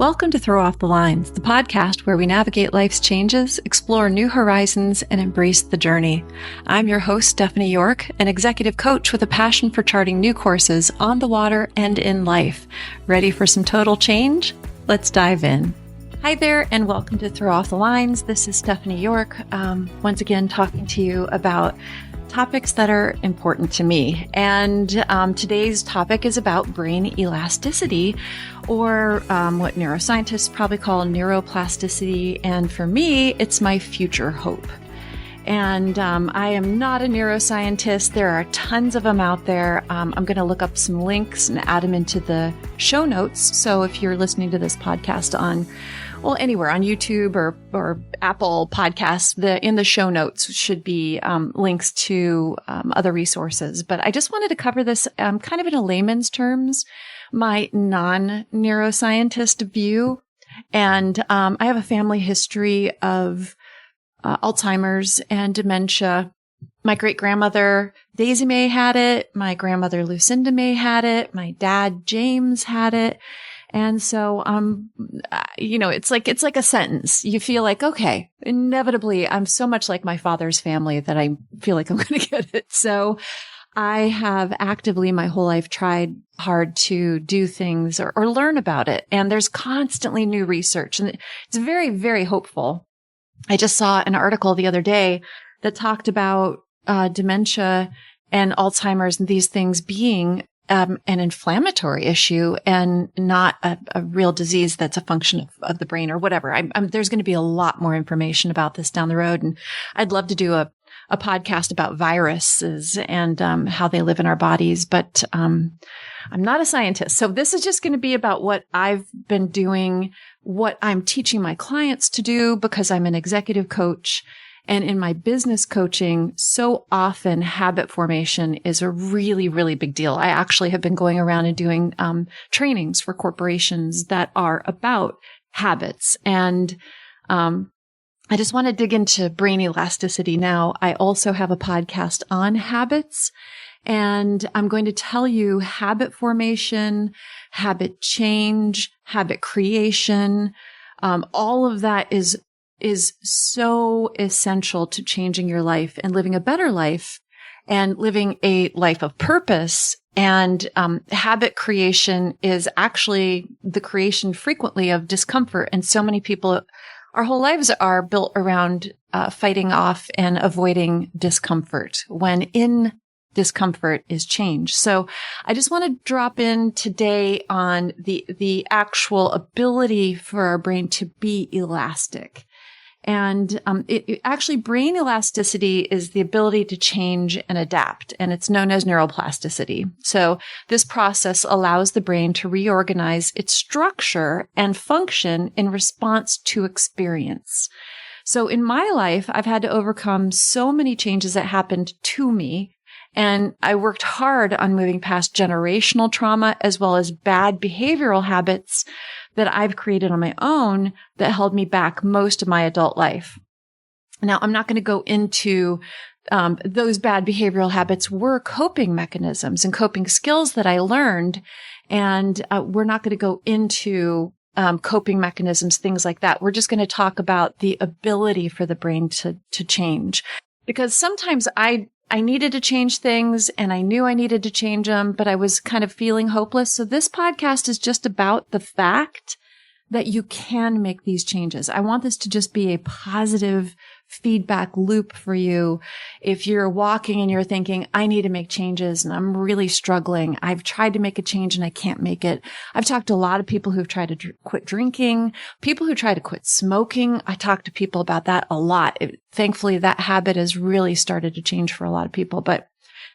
Welcome to Throw Off the Lines, the podcast where we navigate life's changes, explore new horizons, and embrace the journey. I'm your host, Stephanie York, an executive coach with a passion for charting new courses on the water and in life. Ready for some total change? Let's dive in. Hi there, and welcome to Throw Off the Lines. This is Stephanie York, once again talking to you about topics that are important to me. And today's topic is about brain elasticity, or what neuroscientists probably call neuroplasticity. And for me, it's my future hope. And I am not a neuroscientist. There are tons of them out there. I'm going to look up some links and add them into the show notes. So if you're listening to this podcast on anywhere on YouTube or Apple Podcasts, in the show notes should be links to other resources. But I just wanted to cover this kind of in a layman's terms, my non-neuroscientist view. And I have a family history of Alzheimer's and dementia. My great-grandmother Daisy May had it. My grandmother Lucinda May had it. My dad James had it. And so, it's like a sentence. You feel like, okay, inevitably, I'm so much like my father's family that I feel like I'm going to get it. So I have actively my whole life tried hard to do things or learn about it. And there's constantly new research, and it's very, very hopeful. I just saw an article the other day that talked about dementia and Alzheimer's and these things being an inflammatory issue and not a real disease that's a function of the brain or whatever. There's going to be a lot more information about this down the road. And I'd love to do a podcast about viruses and how they live in our bodies. But I'm not a scientist. So this is just going to be about what I've been doing, what I'm teaching my clients to do, because I'm an executive coach. And in my business coaching, so often habit formation is a really, really big deal. I actually have been going around and doing trainings for corporations that are about habits. And I just want to dig into brain elasticity now. I also have a podcast on habits, and I'm going to tell you habit formation, habit change, habit creation. All of that is so essential to changing your life and living a better life and living a life of purpose. And habit creation is actually the creation frequently of discomfort. And so many people, our whole lives are built around fighting off and avoiding discomfort, when in discomfort is change. So I just want to drop in today on the actual ability for our brain to be elastic. And actually, brain elasticity is the ability to change and adapt, and it's known as neuroplasticity. So this process allows the brain to reorganize its structure and function in response to experience. So in my life, I've had to overcome so many changes that happened to me, and I worked hard on moving past generational trauma as well as bad behavioral habits that I've created on my own that held me back most of my adult life. Now, I'm not going to go into those bad behavioral habits were coping mechanisms and coping skills that I learned. And we're not going to go into coping mechanisms, things like that. We're just going to talk about the ability for the brain to change. Because sometimes I needed to change things and I knew I needed to change them, but I was kind of feeling hopeless. So this podcast is just about the fact that you can make these changes. I want this to just be a positive feedback loop for you. If you're walking and you're thinking, I need to make changes and I'm really struggling. I've tried to make a change and I can't make it. I've talked to a lot of people who've tried to quit drinking, people who try to quit smoking. I talk to people about that a lot. Thankfully, that habit has really started to change for a lot of people, but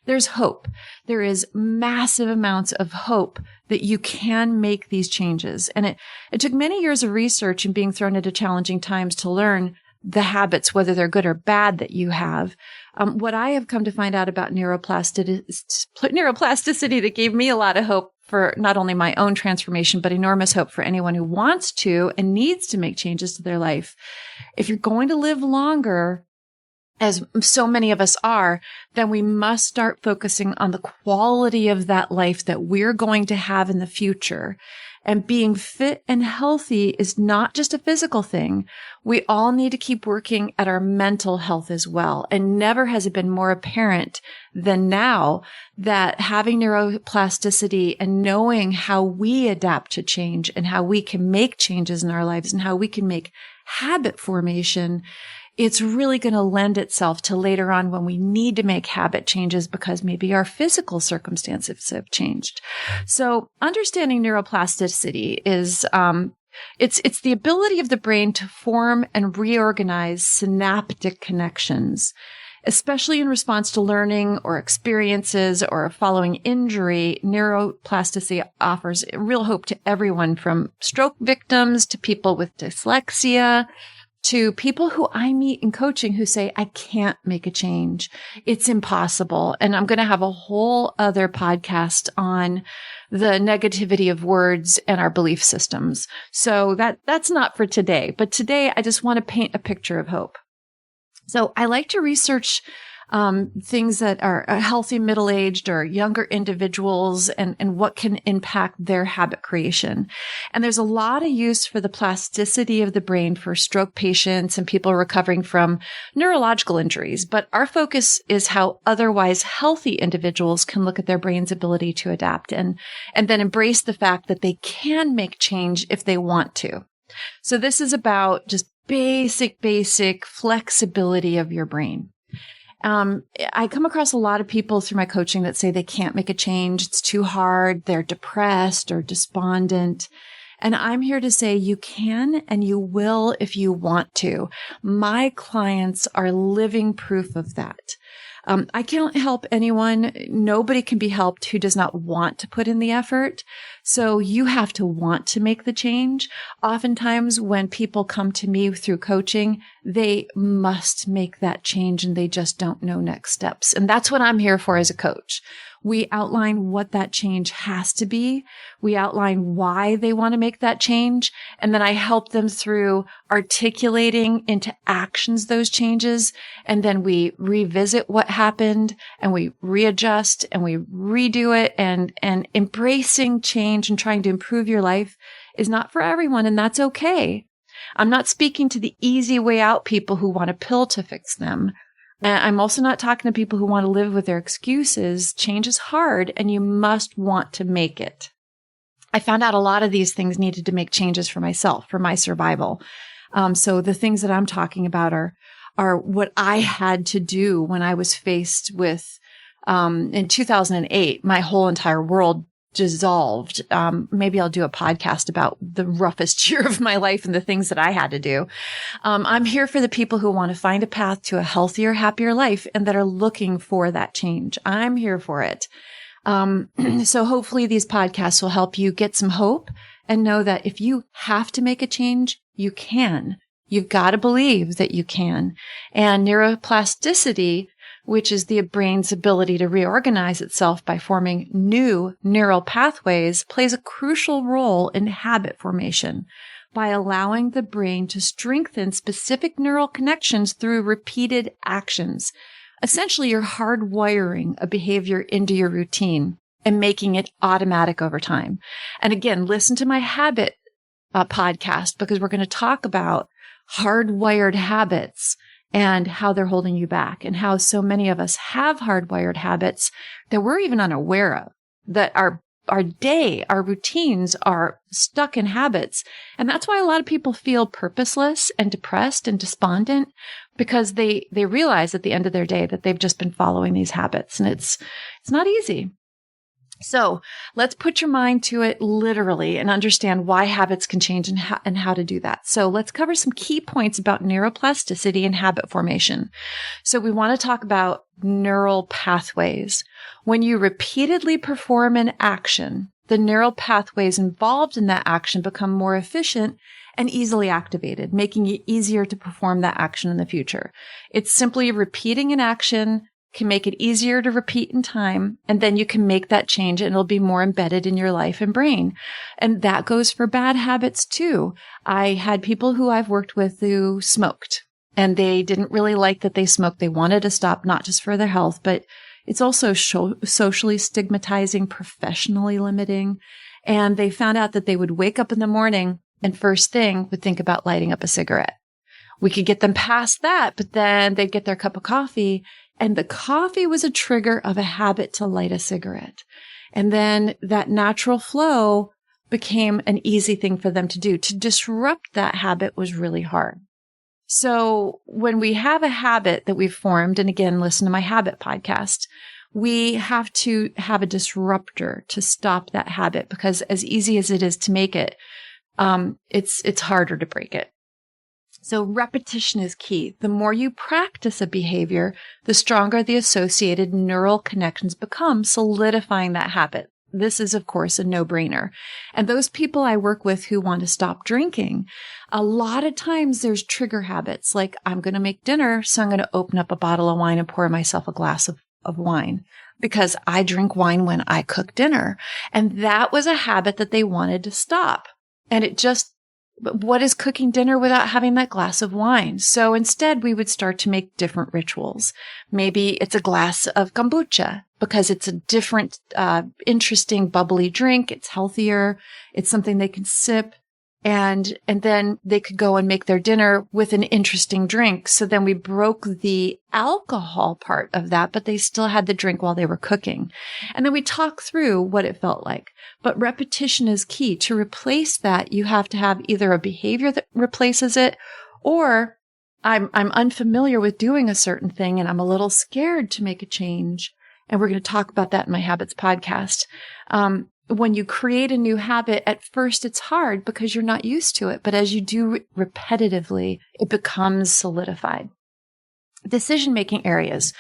there's hope. There is massive amounts of hope that you can make these changes. And it took many years of research and being thrown into challenging times to learn the habits, whether they're good or bad, that you have. What I have come to find out about neuroplasticity that gave me a lot of hope for not only my own transformation, but enormous hope for anyone who wants to and needs to make changes to their life. If you're going to live longer, as so many of us are, then we must start focusing on the quality of that life that we're going to have in the future. And being fit and healthy is not just a physical thing. We all need to keep working at our mental health as well. And never has it been more apparent than now that having neuroplasticity and knowing how we adapt to change and how we can make changes in our lives and how we can make habit formation, it's really going to lend itself to later on when we need to make habit changes because maybe our physical circumstances have changed. So understanding neuroplasticity is, it's the ability of the brain to form and reorganize synaptic connections, especially in response to learning or experiences or following injury. Neuroplasticity offers real hope to everyone from stroke victims to people with dyslexia, to people who I meet in coaching who say, I can't make a change. It's impossible. And I'm going to have a whole other podcast on the negativity of words and our belief systems. So that's not for today. But today, I just want to paint a picture of hope. So I like to research things that are healthy middle-aged or younger individuals and what can impact their habit creation. And there's a lot of use for the plasticity of the brain for stroke patients and people recovering from neurological injuries. But our focus is how otherwise healthy individuals can look at their brain's ability to adapt and then embrace the fact that they can make change if they want to. So this is about just basic flexibility of your brain. I come across a lot of people through my coaching that say they can't make a change. It's too hard. They're depressed or despondent. And I'm here to say you can and you will if you want to. My clients are living proof of that. I can't help anyone. Nobody can be helped who does not want to put in the effort. So you have to want to make the change. Oftentimes when people come to me through coaching, they must make that change and they just don't know next steps. And that's what I'm here for as a coach. We outline what that change has to be. We outline why they want to make that change. And then I help them through articulating into actions those changes. And then we revisit what happened and we readjust and we redo it. And embracing change and trying to improve your life is not for everyone. And that's okay. I'm not speaking to the easy way out people who want a pill to fix them. And I'm also not talking to people who want to live with their excuses. Change is hard and you must want to make it. I found out a lot of these things needed to make changes for myself, for my survival. So the things that I'm talking about are what I had to do when I was faced with, in 2008, my whole entire world dissolved. Maybe I'll do a podcast about the roughest year of my life and the things that I had to do. I'm here for the people who want to find a path to a healthier, happier life and that are looking for that change. I'm here for it. So hopefully these podcasts will help you get some hope and know that if you have to make a change, you can. You've got to believe that you can. And neuroplasticity, which is the brain's ability to reorganize itself by forming new neural pathways, plays a crucial role in habit formation by allowing the brain to strengthen specific neural connections through repeated actions. Essentially, you're hardwiring a behavior into your routine and making it automatic over time. And again, listen to my habit podcast because we're going to talk about hardwired habits and how they're holding you back and how so many of us have hardwired habits that we're even unaware of, that our day, our routines are stuck in habits. And that's why a lot of people feel purposeless and depressed and despondent because they realize at the end of their day that they've just been following these habits and it's not easy. So let's put your mind to it literally and understand why habits can change and how to do that. So let's cover some key points about neuroplasticity and habit formation. So we want to talk about neural pathways. When you repeatedly perform an action, the neural pathways involved in that action become more efficient and easily activated, making it easier to perform that action in the future. It's simply repeating an action can make it easier to repeat in time, and then you can make that change and it'll be more embedded in your life and brain. And that goes for bad habits too. I had people who I've worked with who smoked and they didn't really like that they smoked. They wanted to stop, not just for their health, but it's also socially stigmatizing, professionally limiting. And they found out that they would wake up in the morning and first thing would think about lighting up a cigarette. We could get them past that, but then they'd get their cup of coffee, and the coffee was a trigger of a habit to light a cigarette. And then that natural flow became an easy thing for them to do. To disrupt that habit was really hard. So when we have a habit that we've formed, and again, listen to my habit podcast, we have to have a disruptor to stop that habit, because as easy as it is to make it, it's harder to break it. So repetition is key. The more you practice a behavior, the stronger the associated neural connections become, solidifying that habit. This is, of course, a no-brainer. And those people I work with who want to stop drinking, a lot of times there's trigger habits like, I'm going to make dinner, so I'm going to open up a bottle of wine and pour myself a glass of wine because I drink wine when I cook dinner. And that was a habit that they wanted to stop. And but what is cooking dinner without having that glass of wine? So instead, we would start to make different rituals. Maybe it's a glass of kombucha because it's a different, interesting, bubbly drink. It's healthier. It's something they can sip. And then they could go and make their dinner with an interesting drink. So then we broke the alcohol part of that, but they still had the drink while they were cooking. And then we talk through what it felt like. But repetition is key. To replace that, you have to have either a behavior that replaces it, or I'm unfamiliar with doing a certain thing and I'm a little scared to make a change. And we're going to talk about that in my habits podcast. When you create a new habit, at first it's hard because you're not used to it. But as you do repetitively, it becomes solidified. Decision-making areas.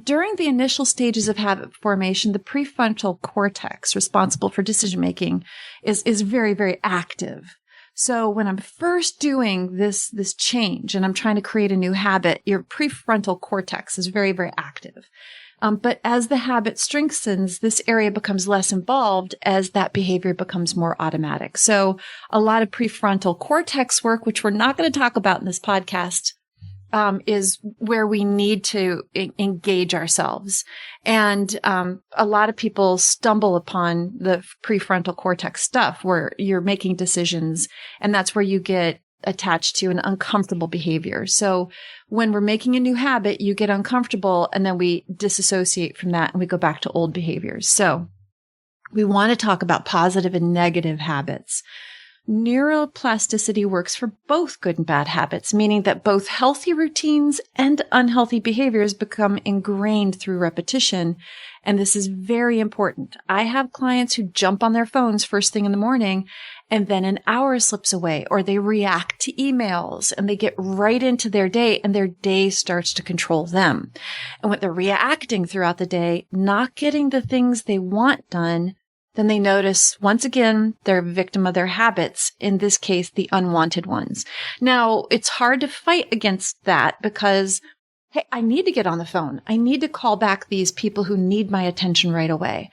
During the initial stages of habit formation, the prefrontal cortex, responsible for decision-making, is very, very active. So when I'm first doing this change and I'm trying to create a new habit, your prefrontal cortex is very, very active. But as the habit strengthens, this area becomes less involved as that behavior becomes more automatic. So a lot of prefrontal cortex work, which we're not going to talk about in this podcast, is where we need to engage ourselves. And a lot of people stumble upon the prefrontal cortex stuff where you're making decisions, and that's where you get attached to an uncomfortable behavior. So when we're making a new habit, you get uncomfortable and then we disassociate from that and we go back to old behaviors. So we want to talk about positive and negative habits. Neuroplasticity works for both good and bad habits, meaning that both healthy routines and unhealthy behaviors become ingrained through repetition. And this is very important. I have clients who jump on their phones first thing in the morning, and then an hour slips away, or they react to emails and they get right into their day and their day starts to control them. And when they're reacting throughout the day, not getting the things they want done, then they notice, once again, they're a victim of their habits, in this case, the unwanted ones. Now, it's hard to fight against that because, hey, I need to get on the phone. I need to call back these people who need my attention right away.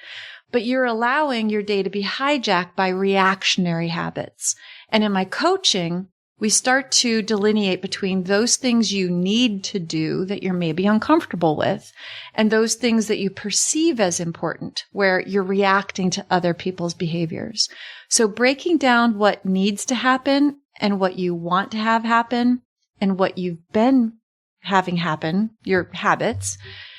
But you're allowing your day to be hijacked by reactionary habits. And in my coaching, we start to delineate between those things you need to do that you're maybe uncomfortable with and those things that you perceive as important, where you're reacting to other people's behaviors. So breaking down what needs to happen and what you want to have happen and what you've been having happen, your habits,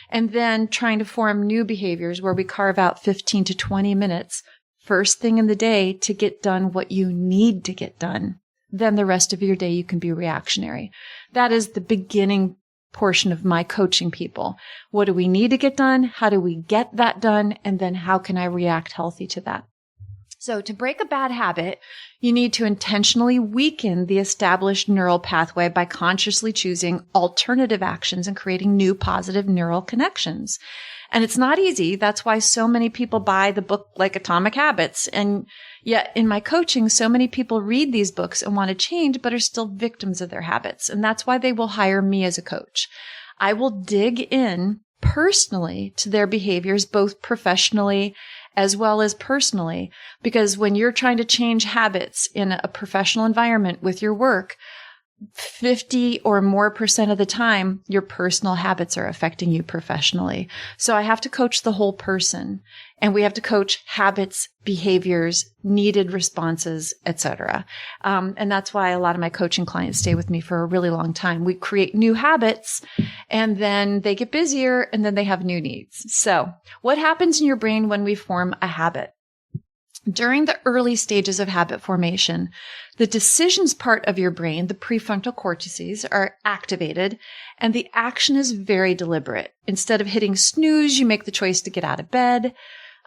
and then trying to form new behaviors where we carve out 15 to 20 minutes first thing in the day to get done what you need to get done. Then the rest of your day, you can be reactionary. That is the beginning portion of my coaching people. What do we need to get done? How do we get that done? And then how can I react healthy to that? So to break a bad habit, you need to intentionally weaken the established neural pathway by consciously choosing alternative actions and creating new positive neural connections. And it's not easy. That's why so many people buy the book like Atomic Habits. And yet in my coaching, so many people read these books and want to change, but are still victims of their habits. And that's why they will hire me as a coach. I will dig in personally to their behaviors, both professionally as well as personally, because when you're trying to change habits in a professional environment with your work, 50 or more % of the time, your personal habits are affecting you professionally. So I have to coach the whole person, and we have to coach habits, behaviors, needed responses, etc. And that's why a lot of my coaching clients stay with me for a really long time. We create new habits, and then they get busier, and then they have new needs. So what happens in your brain when we form a habit? During the early stages of habit formation, the decisions part of your brain, the prefrontal cortices, are activated, and the action is very deliberate. Instead of hitting snooze, you make the choice to get out of bed.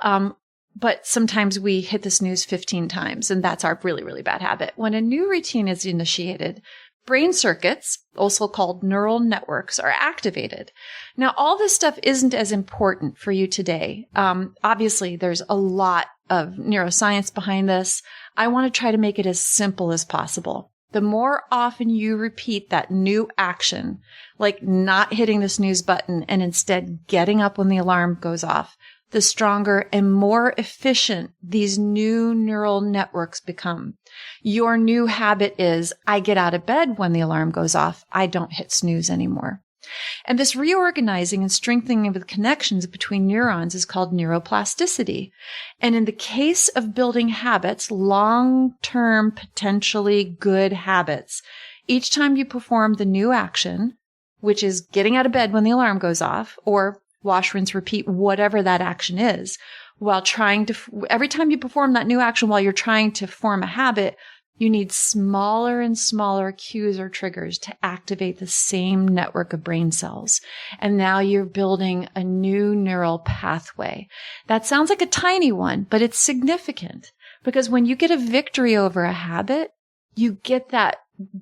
But sometimes we hit the snooze 15 times, and that's our really, really bad habit. When a new routine is initiated, brain circuits, also called neural networks, are activated. Now, all this stuff isn't as important for you today. Obviously, there's a lot of neuroscience behind this. I want to try to make it as simple as possible. The more often you repeat that new action, like not hitting the snooze button and instead getting up when the alarm goes off, the stronger and more efficient these new neural networks become. Your new habit is, I get out of bed when the alarm goes off. I don't hit snooze anymore. And this reorganizing and strengthening of the connections between neurons is called neuroplasticity. And in the case of building habits, long-term, potentially good habits, each time you perform the new action, which is getting out of bed when the alarm goes off, or wash, rinse, repeat, whatever that action is, every time you perform that new action while you're trying to form a habit, you need smaller and smaller cues or triggers to activate the same network of brain cells. And now you're building a new neural pathway. That sounds like a tiny one, but it's significant, because when you get a victory over a habit, you get that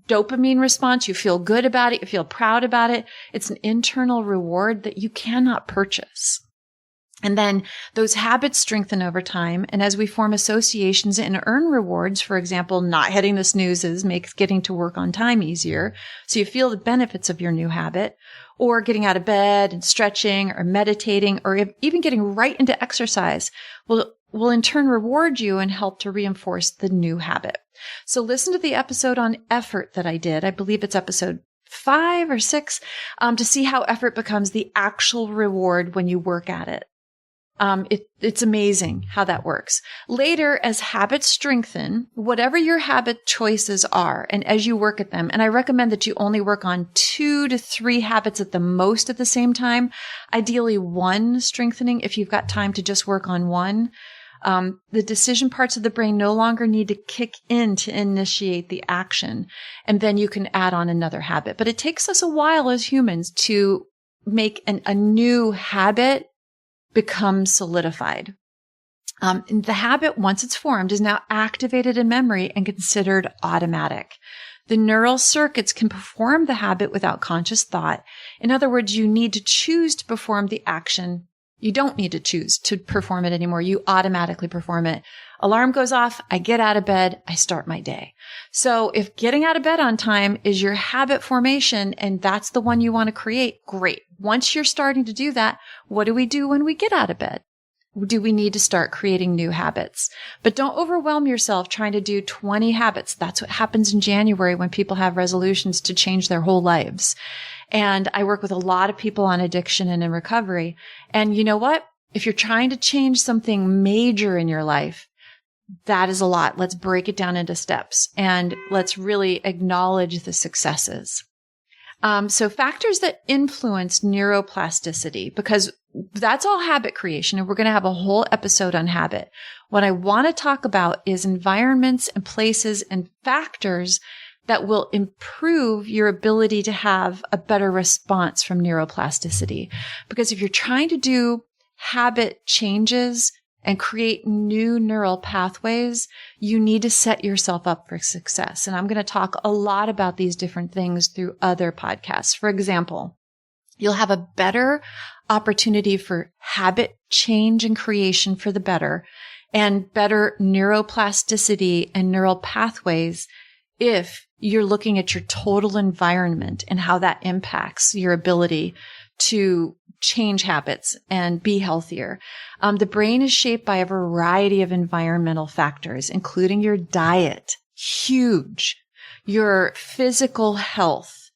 dopamine response. You feel good about it. You feel proud about it. It's an internal reward that you cannot purchase. And then those habits strengthen over time. And as we form associations and earn rewards, for example, not hitting the snoozes makes getting to work on time easier. So you feel the benefits of your new habit, or getting out of bed and stretching or meditating, or even getting right into exercise will in turn reward you and help to reinforce the new habit. So listen to the episode on effort that I did. I believe it's episode 5 or 6, to see how effort becomes the actual reward when you work at it. It's amazing how that works. Later, as habits strengthen, whatever your habit choices are, and as you work at them, and I recommend that you only work on 2 to 3 habits at the most at the same time, ideally 1 strengthening if you've got time to just work on 1. The decision parts of the brain no longer need to kick in to initiate the action, and then you can add on another habit. But it takes us a while as humans to make a new habit become solidified. And the habit, once it's formed, is now activated in memory and considered automatic. The neural circuits can perform the habit without conscious thought. In other words, you need to choose to perform the action. You don't need to choose to perform it anymore. You automatically perform it. Alarm goes off. I get out of bed. I start my day. So if getting out of bed on time is your habit formation and that's the one you want to create, great. Once you're starting to do that, what do we do when we get out of bed? Do we need to start creating new habits? But don't overwhelm yourself trying to do 20 habits. That's what happens in January when people have resolutions to change their whole lives. And I work with a lot of people on addiction and in recovery. And you know what? If you're trying to change something major in your life, that is a lot. Let's break it down into steps and let's really acknowledge the successes. So factors that influence neuroplasticity, because that's all habit creation, and we're going to have a whole episode on habit. What I want to talk about is environments and places and factors that will improve your ability to have a better response from neuroplasticity. Because if you're trying to do habit changes and create new neural pathways, you need to set yourself up for success. And I'm going to talk a lot about these different things through other podcasts. For example, you'll have a better opportunity for habit change and creation for the better, and better neuroplasticity and neural pathways if you're looking at your total environment and how that impacts your ability to change habits and be healthier. The brain is shaped by a variety of environmental factors, including your diet. Huge. your physical health,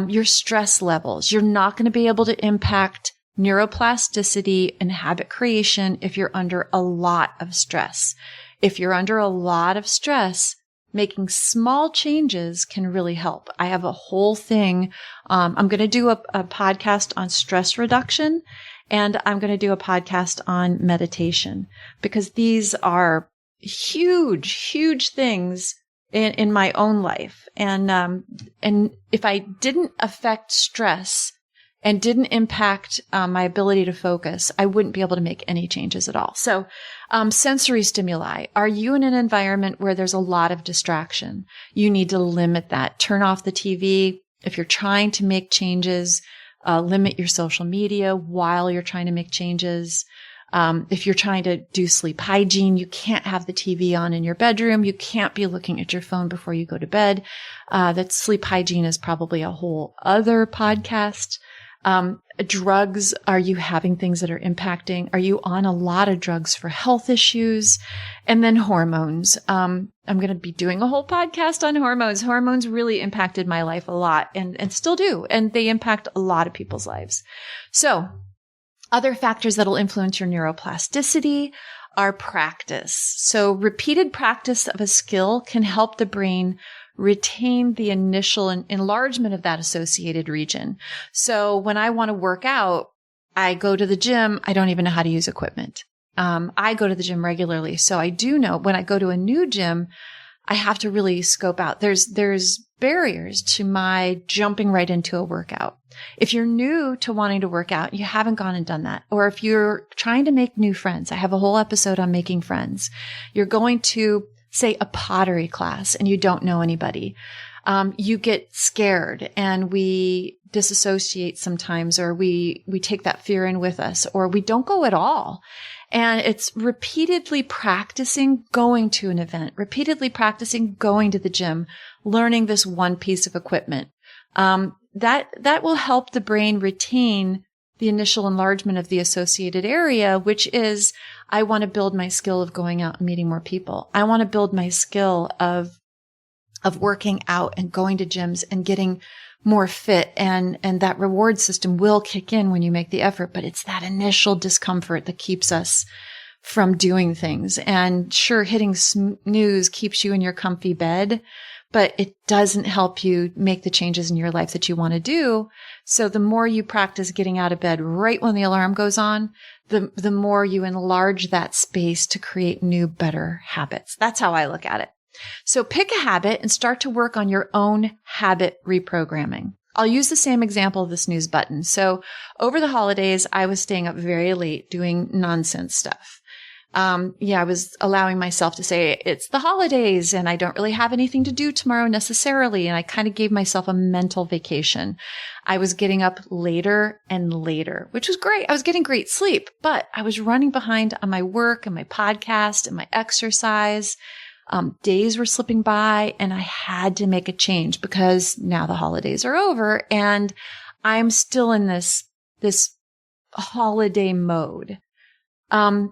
your stress levels. You're not going to be able to impact neuroplasticity and habit creation if you're under a lot of stress. If you're under a lot of stress, making small changes can really help. I have a whole thing. I'm going to do a podcast on stress reduction, and I'm going to do a podcast on meditation, because these are huge, huge things in my own life. And if I didn't affect stress and didn't impact my ability to focus, I wouldn't be able to make any changes at all. So, sensory stimuli. Are you in an environment where there's a lot of distraction? You need to limit that. Turn off the TV. If you're trying to make changes, limit your social media while you're trying to make changes. If you're trying to do sleep hygiene, you can't have the TV on in your bedroom. You can't be looking at your phone before you go to bed. That sleep hygiene is probably a whole other podcast. Drugs. Are you having things that are impacting? Are you on a lot of drugs for health issues? And then hormones. I'm going to be doing a whole podcast on hormones. Hormones really impacted my life a lot and still do. And they impact a lot of people's lives. So other factors that will influence your neuroplasticity are practice. So repeated practice of a skill can help the brain retain the initial enlargement of that associated region. So when I want to work out, I go to the gym. I don't even know how to use equipment. I go to the gym regularly. So I do know when I go to a new gym, I have to really scope out. There's barriers to my jumping right into a workout. If you're new to wanting to work out, you haven't gone and done that. Or if you're trying to make new friends, I have a whole episode on making friends. You're going to, say, a pottery class and you don't know anybody. You get scared and we disassociate sometimes, or we take that fear in with us, or we don't go at all. And it's repeatedly practicing going to an event, repeatedly practicing going to the gym, learning this one piece of equipment. That will help the brain retain the initial enlargement of the associated area, which is, I want to build my skill of going out and meeting more people. I want to build my skill of working out and going to gyms and getting more fit. And that reward system will kick in when you make the effort, but it's that initial discomfort that keeps us from doing things. And sure, hitting snooze keeps you in your comfy bed, but it doesn't help you make the changes in your life that you want to do. So the more you practice getting out of bed right when the alarm goes on, the more you enlarge that space to create new, better habits. That's how I look at it. So pick a habit and start to work on your own habit reprogramming. I'll use the same example of the snooze button. So over the holidays, I was staying up very late doing nonsense stuff. I was allowing myself to say it's the holidays and I don't really have anything to do tomorrow necessarily. And I kind of gave myself a mental vacation. I was getting up later and later, which was great. I was getting great sleep, but I was running behind on my work and my podcast and my exercise. Days were slipping by and I had to make a change because now the holidays are over and I'm still in this holiday mode. I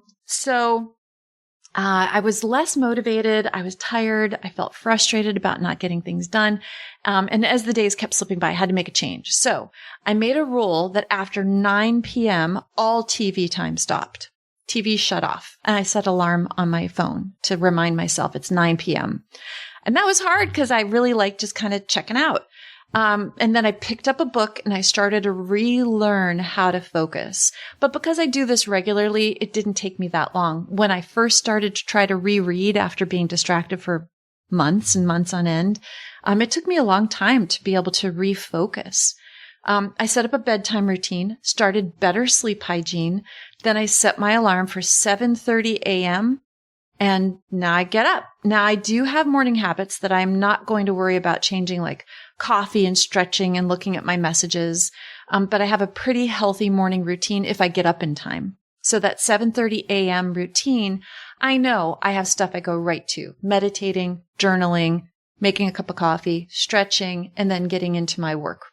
was less motivated. I was tired. I felt frustrated about not getting things done. And as the days kept slipping by, I had to make a change. So I made a rule that after 9 p.m., all TV time stopped. TV shut off. And I set an alarm on my phone to remind myself it's 9 p.m. And that was hard because I really liked just kind of checking out. And then I picked up a book and I started to relearn how to focus. But because I do this regularly, it didn't take me that long. When I first started to try to reread after being distracted for months and months on end, it took me a long time to be able to refocus. I set up a bedtime routine, started better sleep hygiene. Then I set my alarm for 7:30 a.m. And now I get up. Now I do have morning habits that I'm not going to worry about changing, like coffee and stretching and looking at my messages. But I have a pretty healthy morning routine if I get up in time. So that 7:30 a.m. routine, I know I have stuff I go right to: meditating, journaling, making a cup of coffee, stretching, and then getting into my work.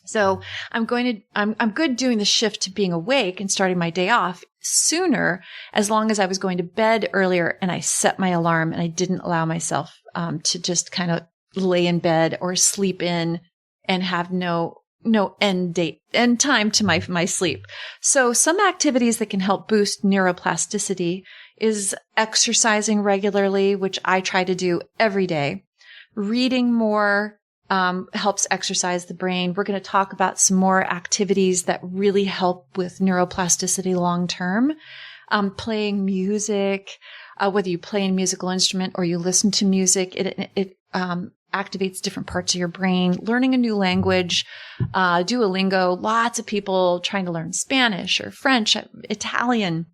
So I'm good doing the shift to being awake and starting my day off sooner, as long as I was going to bed earlier and I set my alarm and I didn't allow myself to just kind of lay in bed or sleep in and have no end time to my sleep. So some activities that can help boost neuroplasticity is exercising regularly, which I try to do every day. Reading more helps exercise the brain. We're going to talk about some more activities that really help with neuroplasticity long term. Playing music, whether you play a musical instrument or you listen to music, it activates different parts of your brain. Learning a new language, Duolingo, lots of people trying to learn Spanish or French, Italian,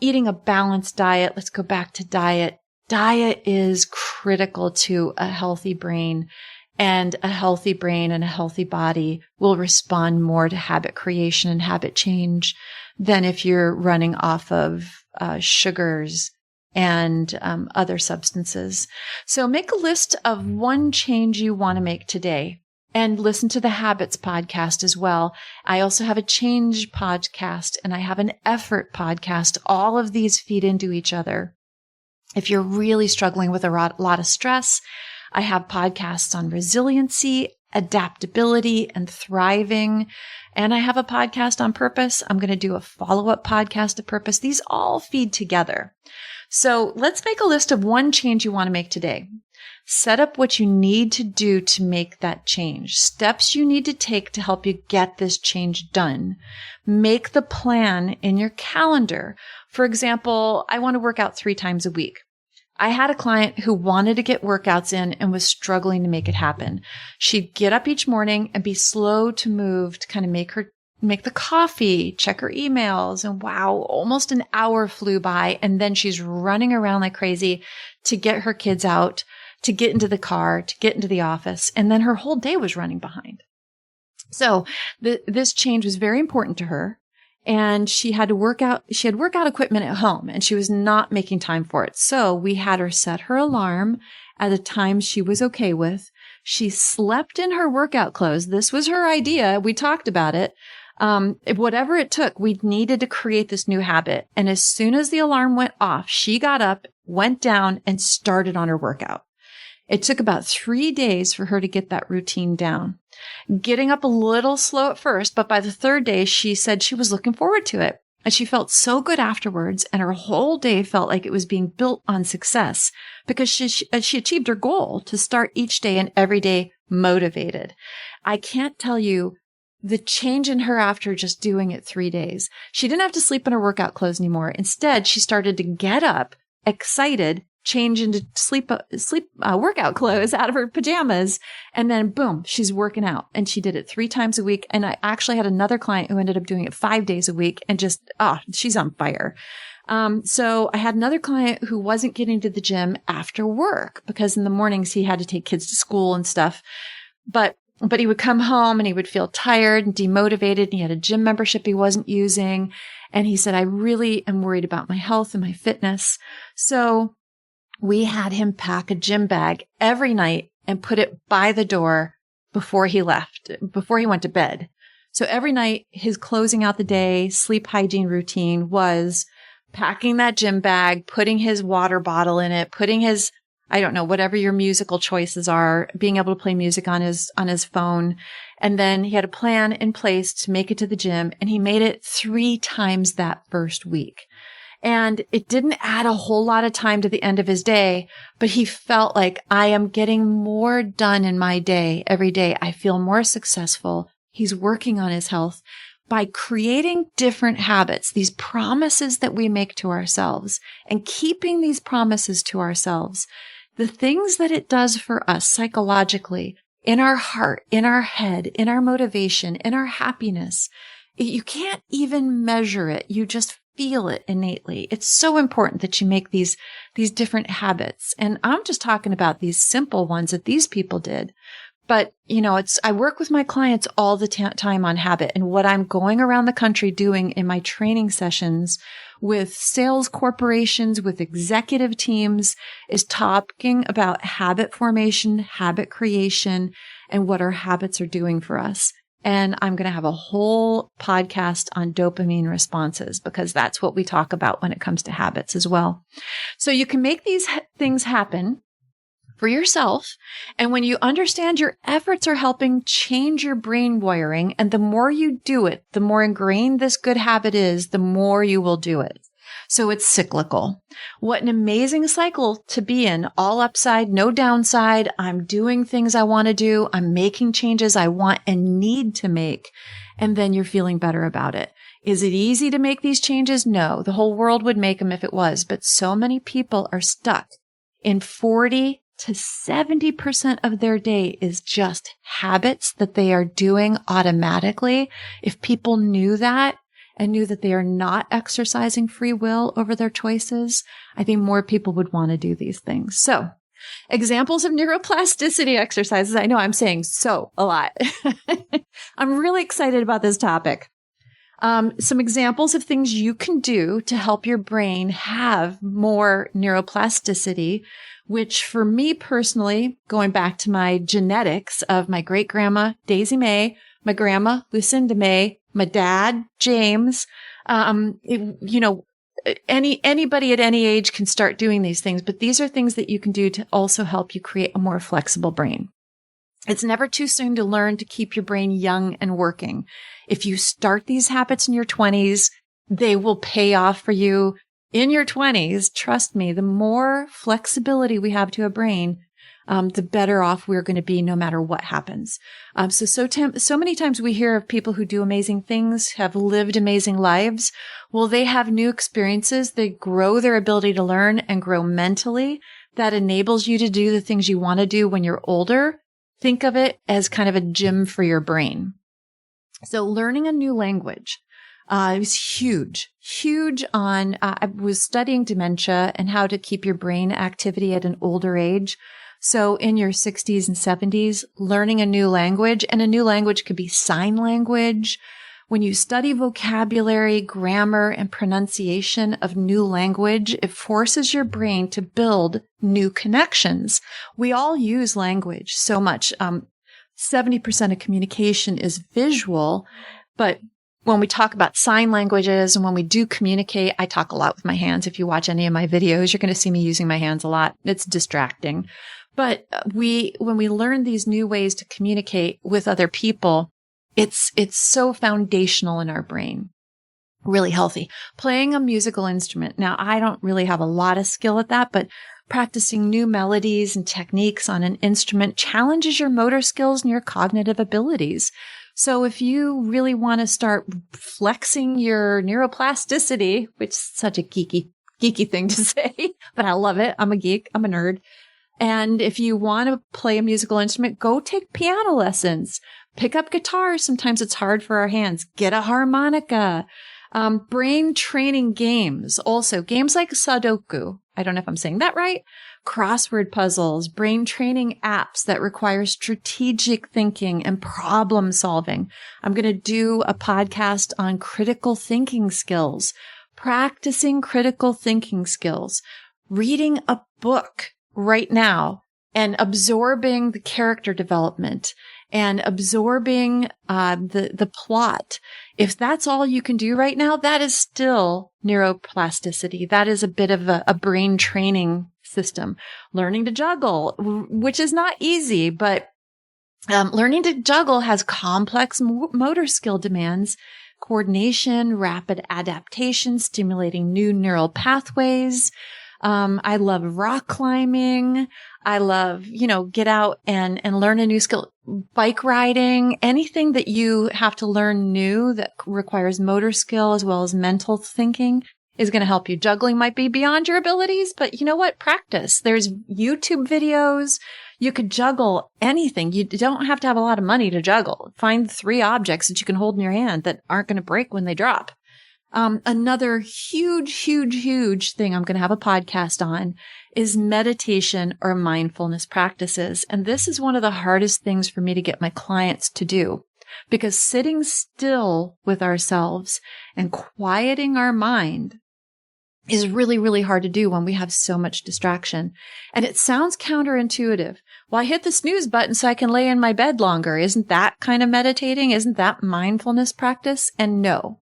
eating a balanced diet. Let's go back to diet. Diet is critical to a healthy brain, and a healthy brain and a healthy body will respond more to habit creation and habit change than if you're running off of sugars and other substances. So make a list of one change you want to make today, and listen to the Habits podcast as well. I also have a change podcast and I have an effort podcast. All of these feed into each other. If you're really struggling with a lot of stress, I have podcasts on resiliency, adaptability, and thriving. And I have a podcast on purpose. I'm going to do a follow-up podcast to purpose. These all feed together. So let's make a list of one change you want to make today. Set up what you need to do to make that change. Steps you need to take to help you get this change done. Make the plan in your calendar. For example, I want to work out 3 times a week. I had a client who wanted to get workouts in and was struggling to make it happen. She'd get up each morning and be slow to move to kind of make the coffee, check her emails, and wow, almost an hour flew by. And then she's running around like crazy to get her kids out, to get into the car, to get into the office. And then her whole day was running behind. So this change was very important to her. And she had workout equipment at home and she was not making time for it. So we had her set her alarm at a time she was okay with. She slept in her workout clothes. This was her idea. We talked about it. Whatever it took, we needed to create this new habit. And as soon as the alarm went off, she got up, went down, and started on her workout. It took about 3 days for her to get that routine down. Getting up a little slow at first, but by the 3rd day, she said she was looking forward to it. And she felt so good afterwards, and her whole day felt like it was being built on success because she achieved her goal to start each day and every day motivated. I can't tell you the change in her after just doing it 3 days. She didn't have to sleep in her workout clothes anymore. Instead, she started to get up, excited, change into sleep workout clothes out of her pajamas. And then boom, she's working out, and she did it 3 times a week. And I actually had another client who ended up doing it 5 days a week and just, she's on fire. So I had another client who wasn't getting to the gym after work because in the mornings he had to take kids to school and stuff. But he would come home and he would feel tired and demotivated. And he had a gym membership he wasn't using. And he said, I really am worried about my health and my fitness. So we had him pack a gym bag every night and put it by the door before he went to bed. So every night, his closing out the day sleep hygiene routine was packing that gym bag, putting his water bottle in it, putting his, I don't know, whatever your musical choices are, being able to play music on his phone. And then he had a plan in place to make it to the gym, and he made it 3 times that first week. And it didn't add a whole lot of time to the end of his day, but he felt like I am getting more done in my day every day. I feel more successful. He's working on his health by creating different habits, these promises that we make to ourselves, and keeping these promises to ourselves. The things that it does for us psychologically, in our heart, in our head, in our motivation, in our happiness, you can't even measure it. You just feel it innately. It's so important that you make these different habits. And I'm just talking about these simple ones that these people did. But, I work with my clients all the time on habit, and what I'm going around the country doing in my training sessions with sales corporations, with executive teams, is talking about habit formation, habit creation, and what our habits are doing for us. And I'm going to have a whole podcast on dopamine responses because that's what we talk about when it comes to habits as well. So you can make these things happen for yourself. And when you understand your efforts are helping change your brain wiring, and the more you do it, the more ingrained this good habit is, the more you will do it. So it's cyclical. What an amazing cycle to be in. All upside, no downside. I'm doing things I want to do. I'm making changes I want and need to make. And then you're feeling better about it. Is it easy to make these changes? No, the whole world would make them if it was. But so many people are stuck in 40 to 70% of their day is just habits that they are doing automatically. If people knew that and knew that they are not exercising free will over their choices, I think more people would want to do these things. So, examples of neuroplasticity exercises. I know I'm saying so a lot. I'm really excited about this topic. Some examples of things you can do to help your brain have more neuroplasticity, which for me personally, going back to my genetics of my great grandma, Daisy May, my grandma, Lucinda May, my dad, James, anybody at any age can start doing these things, but these are things that you can do to also help you create a more flexible brain. It's never too soon to learn to keep your brain young and working. If you start these habits in your 20s, they will pay off for you in your 20s. Trust me, the more flexibility we have to a brain, the better off we're going to be no matter what happens. So many times we hear of people who do amazing things, have lived amazing lives. Well, they have new experiences. They grow their ability to learn and grow mentally. That enables you to do the things you want to do when you're older. Think of it as kind of a gym for your brain. So learning a new language is huge on, I was studying dementia and how to keep your brain activity at an older age. So in your 60s and 70s, learning a new language, and a new language could be sign language. When you study vocabulary, grammar, and pronunciation of new language, it forces your brain to build new connections. We all use language so much. 70% of communication is visual, but when we talk about sign languages and when we do communicate, I talk a lot with my hands. If you watch any of my videos, you're going to see me using my hands a lot. It's distracting. But when we learn these new ways to communicate with other people, it's so foundational in our brain. Really healthy. Playing a musical instrument. Now, I don't really have a lot of skill at that, but practicing new melodies and techniques on an instrument challenges your motor skills and your cognitive abilities. So if you really want to start flexing your neuroplasticity, which is such a geeky thing to say, but I love it. I'm a geek. I'm a nerd. And if you want to play a musical instrument, go take piano lessons. Pick up guitar. Sometimes it's hard for our hands. Get a harmonica. Brain training games. Also, games like Sudoku. I don't know if I'm saying that right. Crossword puzzles, brain training apps that require strategic thinking and problem solving. I'm going to do a podcast on critical thinking skills, practicing critical thinking skills, reading a book right now and absorbing the character development and absorbing the plot. If that's all you can do right now, that is still neuroplasticity. That is a bit of a brain training system. Learning to juggle, which is not easy, but learning to juggle has complex motor skill demands, coordination, rapid adaptation, stimulating new neural pathways. I love rock climbing. I love, get out and learn a new skill, bike riding, anything that you have to learn new that requires motor skill as well as mental thinking is going to help you. Juggling might be beyond your abilities, but you know what? Practice. There's YouTube videos. You could juggle anything. You don't have to have a lot of money to juggle. Find 3 objects that you can hold in your hand that aren't going to break when they drop. Another huge thing I'm going to have a podcast on is meditation or mindfulness practices. And this is one of the hardest things for me to get my clients to do, because sitting still with ourselves and quieting our mind is really hard to do when we have so much distraction. And it sounds counterintuitive. Well, I hit the snooze button so I can lay in my bed longer. Isn't that kind of meditating? Isn't that mindfulness practice? And no.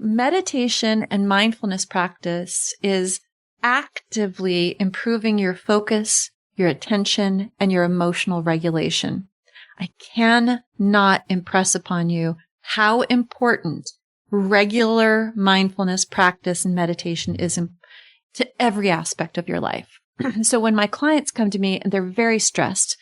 Meditation and mindfulness practice is actively improving your focus, your attention, and your emotional regulation. I cannot impress upon you how important regular mindfulness practice and meditation is to every aspect of your life. So when my clients come to me and they're very stressed,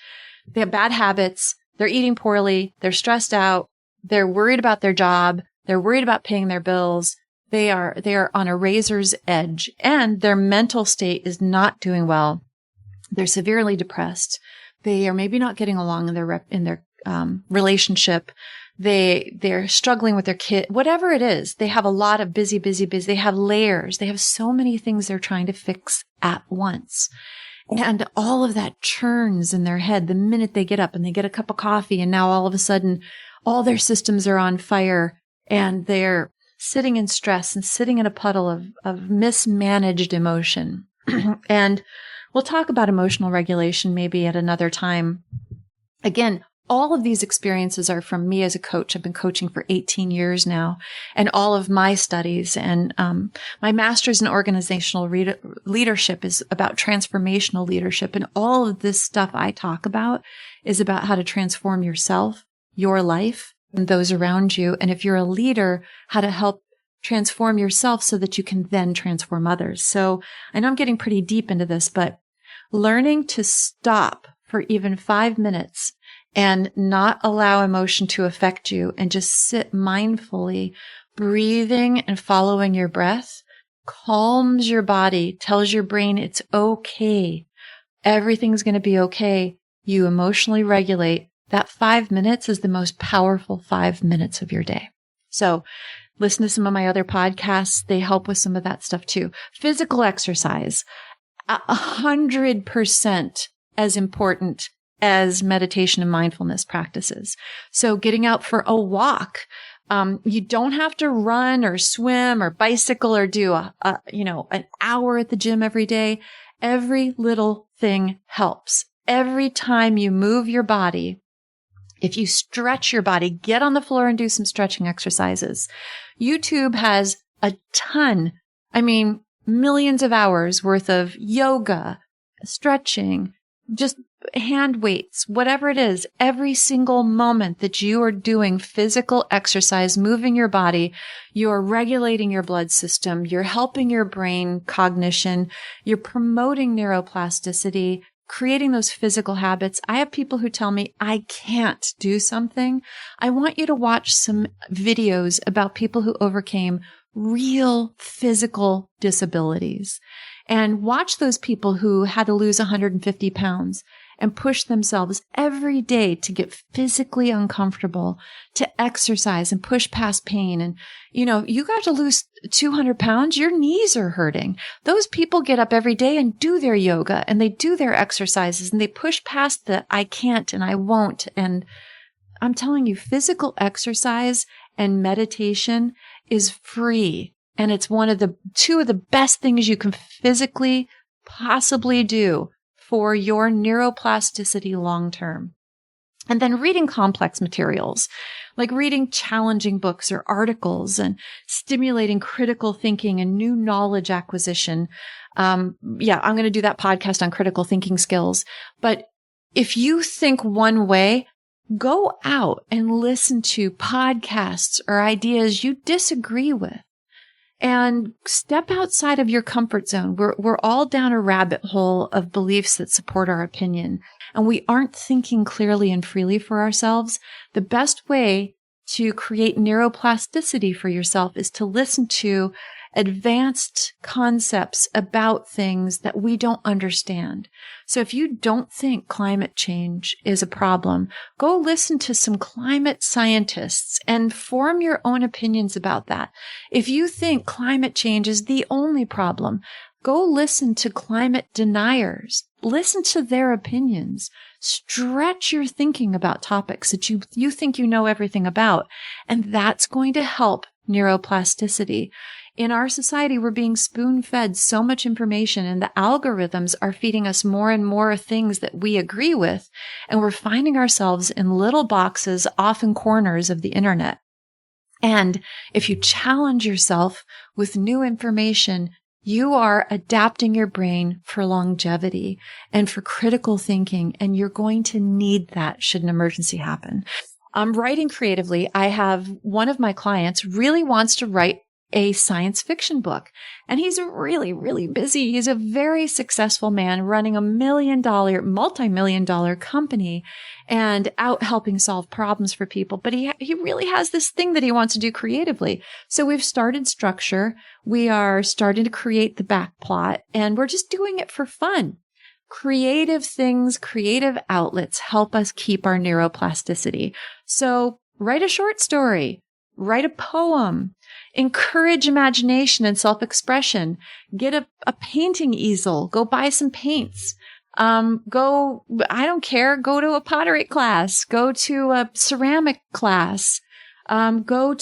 they have bad habits, they're eating poorly, they're stressed out, they're worried about their job, they're worried about paying their bills, they are on a razor's edge, and their mental state is not doing well. They're severely depressed. They are maybe not getting along in their relationship. They're struggling with their kid, whatever it is. They have a lot of busy. They have layers. They have so many things they're trying to fix at once. And all of that churns in their head the minute they get up and they get a cup of coffee. And now all of a sudden, all their systems are on fire and they're sitting in stress and sitting in a puddle of mismanaged emotion. And we'll talk about emotional regulation maybe at another time. Again, all of these experiences are from me as a coach. I've been coaching for 18 years now, and all of my studies and my master's in organizational leadership is about transformational leadership. And all of this stuff I talk about is about how to transform yourself, your life, and those around you. And if you're a leader, how to help transform yourself so that you can then transform others. So I know I'm getting pretty deep into this, but learning to stop for even 5 minutes and not allow emotion to affect you and just sit mindfully, breathing and following your breath, calms your body, tells your brain it's okay. Everything's going to be okay. You emotionally regulate. That 5 minutes is the most powerful 5 minutes of your day. So listen to some of my other podcasts. They help with some of that stuff too. Physical exercise, 100% as important as meditation and mindfulness practices. So getting out for a walk, you don't have to run or swim or bicycle or do an hour at the gym every day. Every little thing helps. Every time you move your body, if you stretch your body, get on the floor and do some stretching exercises. YouTube has a ton, millions of hours worth of yoga, stretching, just hand weights, whatever it is. Every single moment that you are doing physical exercise, moving your body, you're regulating your blood system, you're helping your brain cognition, you're promoting neuroplasticity, creating those physical habits. I have people who tell me, I can't do something. I want you to watch some videos about people who overcame real physical disabilities and watch those people who had to lose 150 pounds and push themselves every day to get physically uncomfortable, to exercise and push past pain. And, you got to lose 200 pounds, your knees are hurting. Those people get up every day and do their yoga and they do their exercises and they push past the I can't and I won't. And I'm telling you, physical exercise and meditation is free. And it's two of the best things you can physically possibly do for your neuroplasticity long term. And then reading complex materials, like reading challenging books or articles and stimulating critical thinking and new knowledge acquisition. I'm going to do that podcast on critical thinking skills. But if you think one way, go out and listen to podcasts or ideas you disagree with. And step outside of your comfort zone. We're all down a rabbit hole of beliefs that support our opinion, and we aren't thinking clearly and freely for ourselves. The best way to create neuroplasticity for yourself is to listen to advanced concepts about things that we don't understand. So if you don't think climate change is a problem, go listen to some climate scientists and form your own opinions about that. If you think climate change is the only problem, go listen to climate deniers. Listen to their opinions. Stretch your thinking about topics that you think you know everything about. And that's going to help neuroplasticity. In our society, we're being spoon-fed so much information, and the algorithms are feeding us more and more things that we agree with, and we're finding ourselves in little boxes off in corners of the internet. And if you challenge yourself with new information, You are adapting your brain for longevity and for critical thinking, and you're going to need that should an emergency happen. Writing creatively, I have one of my clients really wants to write a science fiction book, and he's really, really busy. He's a very successful man running a multi-million-dollar company and out helping solve problems for people. But he really has this thing that he wants to do creatively. So we've started structure. We are starting to create the back plot, and we're just doing it for fun. Creative things, creative outlets help us keep our neuroplasticity. So write a short story, write a poem, encourage imagination and self-expression, get a painting easel, go buy some paints, I don't care, go to a pottery class, go to a ceramic class, go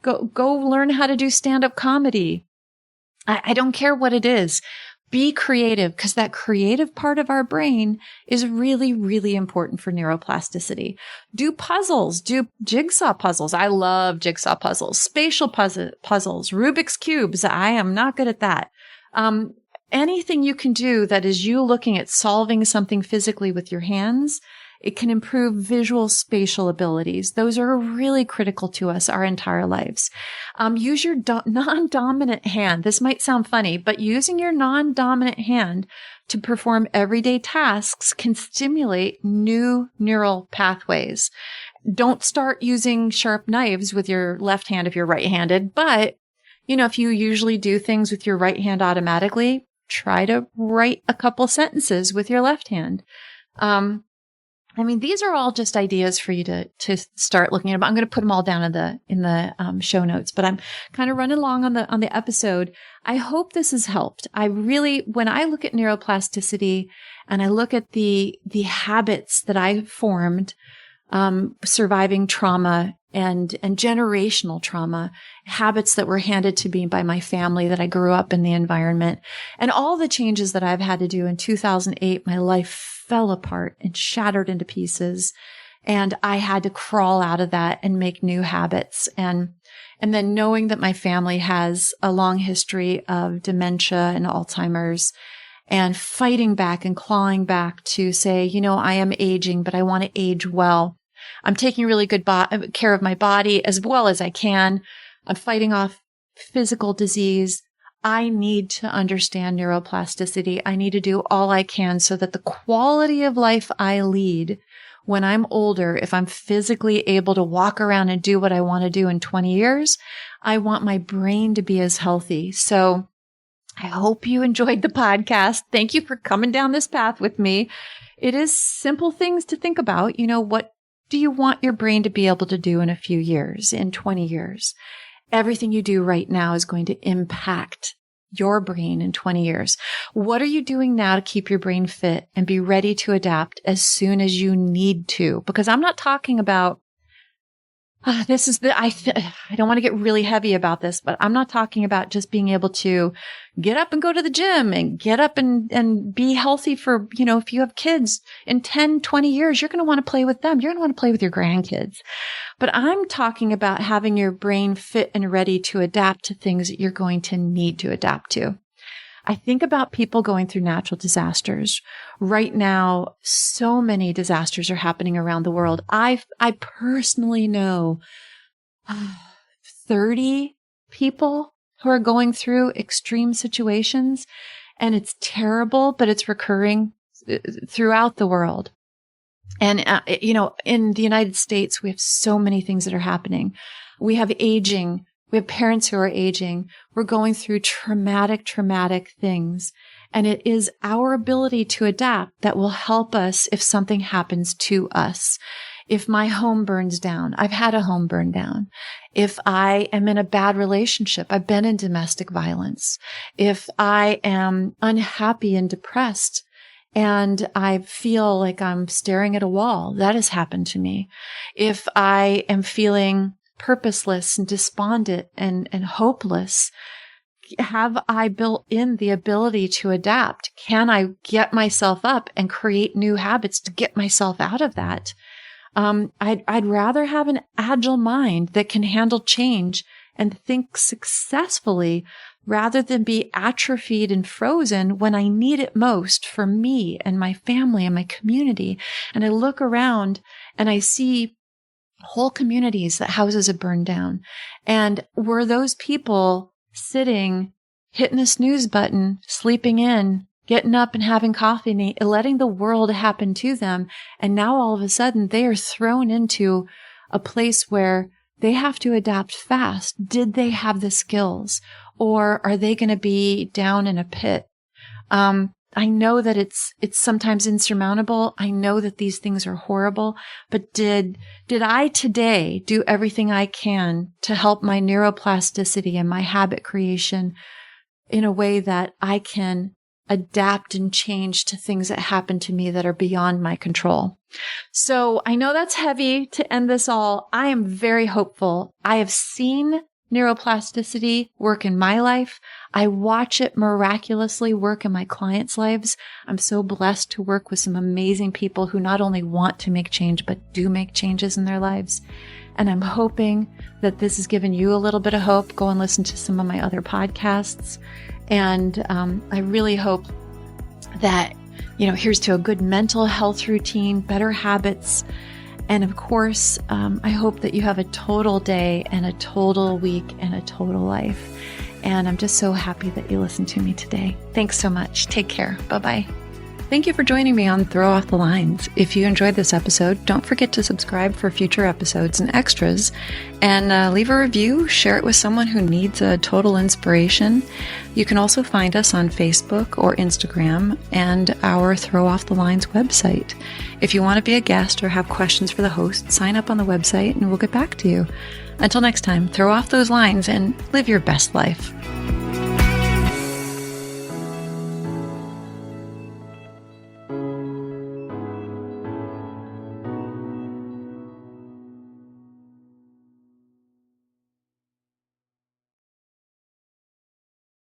learn how to do stand-up comedy. I don't care what it is. Be creative, because that creative part of our brain is really, really important for neuroplasticity. Do puzzles, do jigsaw puzzles. I love jigsaw puzzles, spatial puzzles, Rubik's cubes. I am not good at that. Anything you can do that is you looking at solving something physically with your hands, it can improve visual spatial abilities. Those are really critical to us our entire lives. Use your non-dominant hand. This might sound funny, but using your non-dominant hand to perform everyday tasks can stimulate new neural pathways. Don't start using sharp knives with your left hand if you're right-handed, but if you usually do things with your right hand automatically, try to write a couple sentences with your left hand. These are all just ideas for you to start looking at. I'm going to put them all down in the show notes, but I'm kind of running along on the episode. I hope this has helped. When I look at neuroplasticity and I look at the habits that I formed, surviving trauma and generational trauma, habits that were handed to me by my family, that I grew up in the environment, and all the changes that I've had to do. In 2008, my life fell apart and shattered into pieces, and I had to crawl out of that and make new habits. And then knowing that my family has a long history of dementia and Alzheimer's, and fighting back and clawing back to say, I am aging, but I want to age well. I'm taking really good care of my body as well as I can. I'm fighting off physical disease. I need to understand neuroplasticity. I need to do all I can so that the quality of life I lead when I'm older, if I'm physically able to walk around and do what I want to do in 20 years, I want my brain to be as healthy. So I hope you enjoyed the podcast. Thank you for coming down this path with me. It is simple things to think about. What do you want your brain to be able to do in a few years, in 20 years? Everything you do right now is going to impact your brain in 20 years. What are you doing now to keep your brain fit and be ready to adapt as soon as you need to? Because I'm not talking about I don't want to get really heavy about this, but I'm not talking about just being able to get up and go to the gym and get up and be healthy for, if you have kids in 10, 20 years, you're going to want to play with them. You're going to want to play with your grandkids. But I'm talking about having your brain fit and ready to adapt to things that you're going to need to adapt to. I think about people going through natural disasters. Right now, so many disasters are happening around the world. I personally know 30 people who are going through extreme situations, and it's terrible, but it's recurring throughout the world. And, in the United States, we have so many things that are happening. We have aging. We have parents who are aging. We're going through traumatic things. And it is our ability to adapt that will help us if something happens to us. If my home burns down, I've had a home burn down. If I am in a bad relationship, I've been in domestic violence. If I am unhappy and depressed and I feel like I'm staring at a wall, that has happened to me. If I am feeling purposeless and despondent and hopeless, have I built in the ability to adapt? Can I get myself up and create new habits to get myself out of that? I'd rather have an agile mind that can handle change and think successfully rather than be atrophied and frozen when I need it most for me and my family and my community. And I look around and I see whole communities that houses have burned down. And were those people sitting, hitting the snooze button, sleeping in, getting up and having coffee, and letting the world happen to them? And now all of a sudden they are thrown into a place where they have to adapt fast. Did they have the skills, or are they going to be down in a pit? I know that it's sometimes insurmountable. I know that these things are horrible, but did I today do everything I can to help my neuroplasticity and my habit creation in a way that I can adapt and change to things that happen to me that are beyond my control? So I know that's heavy to end this all. I am very hopeful. I have seen neuroplasticity work in my life. I watch it miraculously work in my clients' lives. I'm so blessed to work with some amazing people who not only want to make change, but do make changes in their lives. And I'm hoping that this has given you a little bit of hope. Go and listen to some of my other podcasts. And I really hope that, here's to a good mental health routine, better habits. And of course, I hope that you have a total day and a total week and a total life. And I'm just so happy that you listened to me today. Thanks so much. Take care. Bye-bye. Thank you for joining me on Throw Off the Lines. If you enjoyed this episode, don't forget to subscribe for future episodes and extras, and leave a review. Share it with someone who needs a total inspiration. You can also find us on Facebook or Instagram and our Throw Off the Lines website. If you want to be a guest or have questions for the host, sign up on the website and we'll get back to you. Until next time, throw off those lines and live your best life.